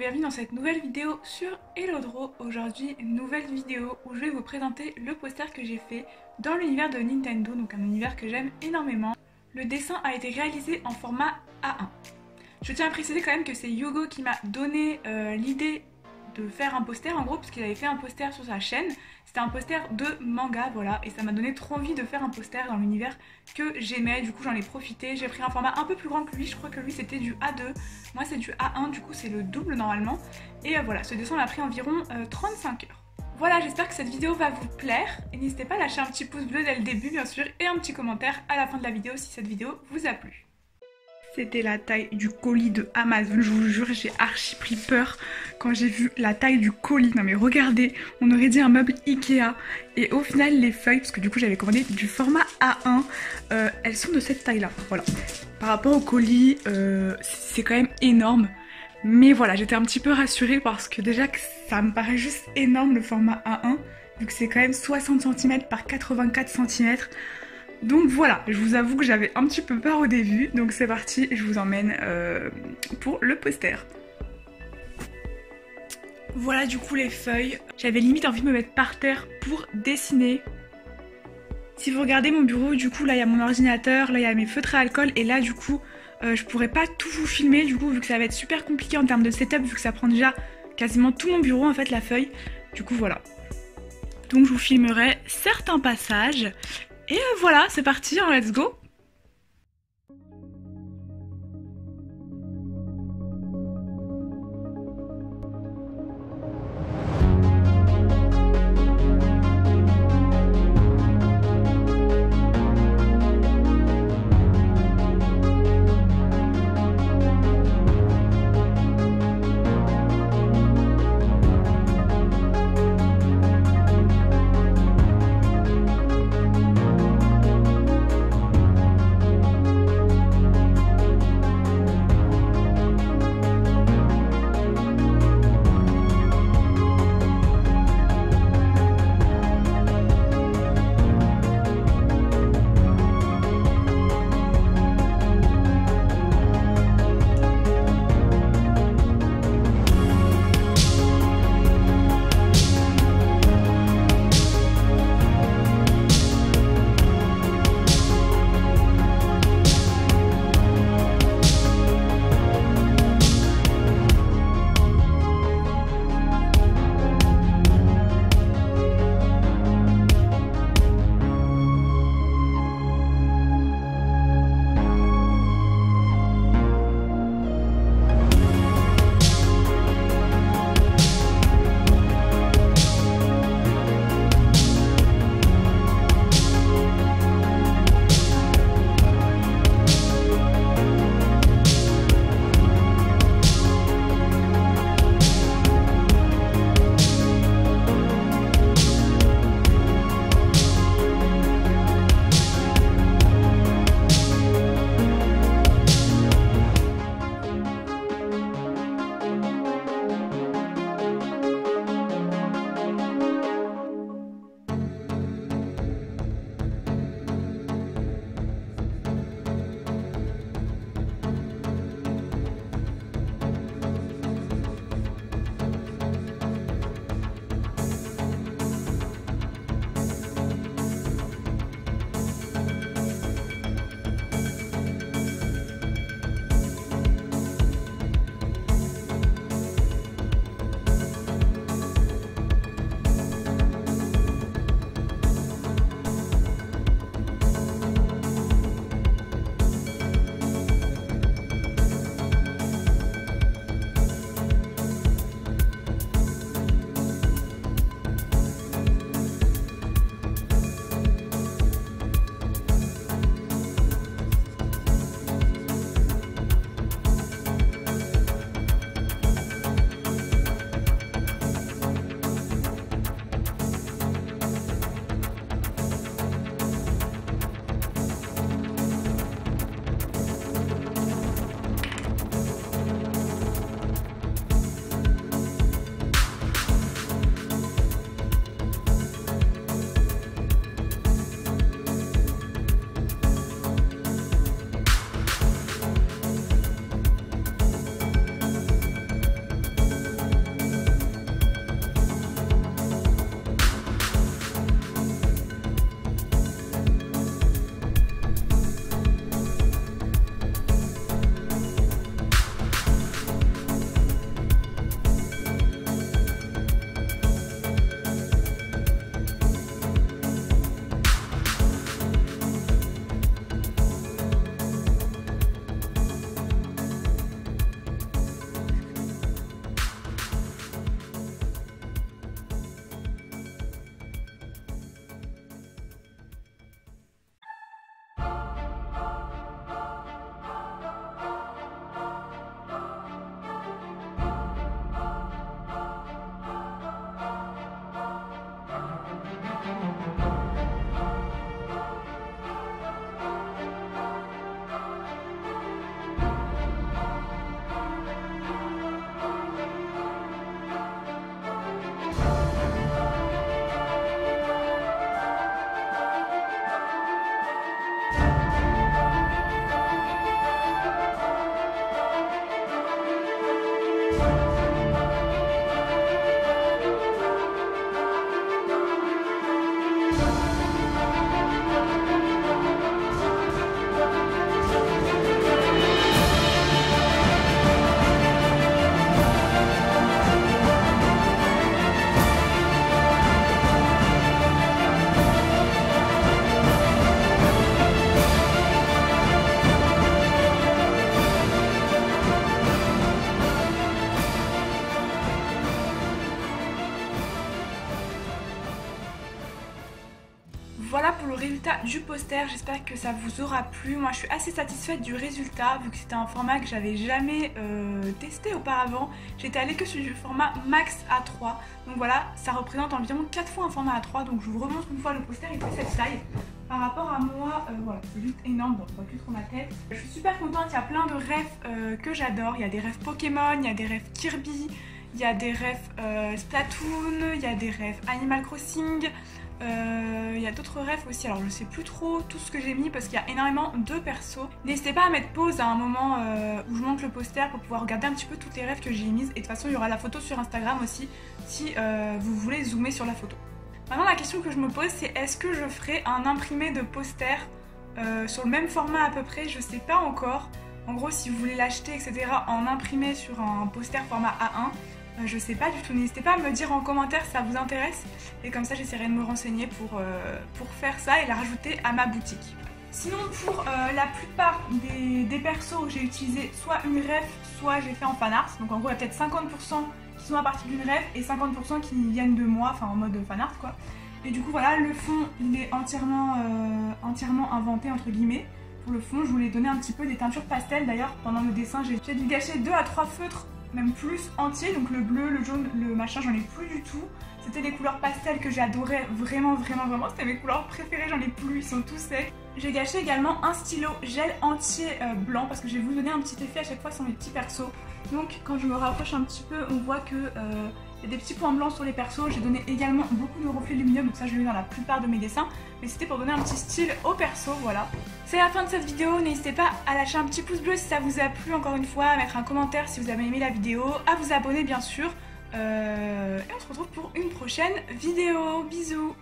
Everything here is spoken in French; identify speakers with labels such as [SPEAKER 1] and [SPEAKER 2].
[SPEAKER 1] bienvenue dans cette nouvelle vidéo sur Elodro. Aujourd'hui, une nouvelle vidéo où je vais vous présenter le poster que j'ai fait dans l'univers de Nintendo, donc un univers que j'aime énormément. Le dessin a été réalisé en format A1. Je tiens à préciser quand même que c'est Hugo qui m'a donné l'idée de faire un poster en gros, parce qu'il avait fait un poster sur sa chaîne. C'était un poster de manga, voilà, et ça m'a donné trop envie de faire un poster dans l'univers que j'aimais. Du coup j'en ai profité, j'ai pris un format un peu plus grand que lui, je crois que lui c'était du A2, moi c'est du A1, du coup c'est le double normalement. Et voilà, ce dessin m'a pris environ 35 heures. Voilà, j'espère que cette vidéo va vous plaire, et n'hésitez pas à lâcher un petit pouce bleu dès le début bien sûr, et un petit commentaire à la fin de la vidéo si cette vidéo vous a plu. C'était la taille du colis de Amazon, je vous jure, j'ai archi pris peur quand j'ai vu la taille du colis. Non mais regardez, on aurait dit un meuble Ikea. Et au final les feuilles, parce que du coup j'avais commandé du format A1, elles sont de cette taille là, voilà. Par rapport au colis, c'est quand même énorme. Mais voilà, j'étais un petit peu rassurée parce que déjà que ça me paraît juste énorme le format A1, vu que c'est quand même 60 cm par 84 cm. Donc voilà, je vous avoue que j'avais un petit peu peur au début, donc c'est parti, je vous emmène pour le poster. Voilà du coup les feuilles, j'avais limite envie de me mettre par terre pour dessiner. Si vous regardez mon bureau, du coup là il y a mon ordinateur, là il y a mes feutres à alcool, et là du coup je pourrais pas tout vous filmer du coup vu que ça va être super compliqué en termes de setup, vu que ça prend déjà quasiment tout mon bureau en fait la feuille. Du coup voilà. Donc je vous filmerai certains passages. Et voilà, c'est parti, let's go! voilà pour le résultat du poster, j'espère que ça vous aura plu. Moi je suis assez satisfaite du résultat vu que c'était un format que j'avais jamais testé auparavant. J'étais allée que sur du format max A3, donc voilà, ça représente environ 4 fois un format A3, donc je vous remontre une fois le poster, il fait cette taille. Par rapport à moi, voilà, c'est juste énorme, bon, je vois plus trop ma tête. Je suis super contente, il y a plein de rêves que j'adore, il y a des rêves Pokémon, il y a des rêves Kirby, il y a des rêves Splatoon, il y a des rêves Animal Crossing. Il y a d'autres rêves aussi, alors je sais plus trop tout ce que j'ai mis parce qu'il y a énormément de persos. N'hésitez pas à mettre pause à un moment où je monte le poster pour pouvoir regarder un petit peu toutes les rêves que j'ai mises. Et de toute façon il y aura la photo sur Instagram aussi si vous voulez zoomer sur la photo. Maintenant la question que je me pose c'est est-ce que je ferai un imprimé de poster sur le même format à peu près, je sais pas encore. En gros si vous voulez l'acheter etc en imprimé sur un poster format A1, je sais pas du tout, n'hésitez pas à me dire en commentaire si ça vous intéresse et comme ça j'essaierai de me renseigner pour faire ça et la rajouter à ma boutique. Sinon pour la plupart des persos j'ai utilisé soit une ref soit j'ai fait en fan art, donc en gros il y a peut-être 50% qui sont à partir d'une ref et 50% qui viennent de moi, enfin en mode fan art quoi. Et du coup voilà, le fond il est entièrement inventé entre guillemets. Pour le fond je voulais donner un petit peu des teintures pastel, d'ailleurs pendant le dessin j'ai dû gâcher 2 à 3 feutres même plus entiers, donc le bleu, le jaune, le machin j'en ai plus du tout. C'était les couleurs pastel que j'adorais vraiment, c'était mes couleurs préférées, j'en ai plus, ils sont tous secs. J'ai gâché également un stylo gel entier blanc parce que je vais vous donner un petit effet à chaque fois sur mes petits persos. Donc quand je me rapproche un petit peu on voit que il y a des petits points blancs sur les persos. J'ai donné également beaucoup de reflets lumineux, donc ça je l'ai mis dans la plupart de mes dessins. Mais c'était pour donner un petit style au perso, voilà. C'est la fin de cette vidéo, n'hésitez pas à lâcher un petit pouce bleu si ça vous a plu, encore une fois, à mettre un commentaire si vous avez aimé la vidéo, à vous abonner bien sûr. Et on se retrouve pour une prochaine vidéo. Bisous!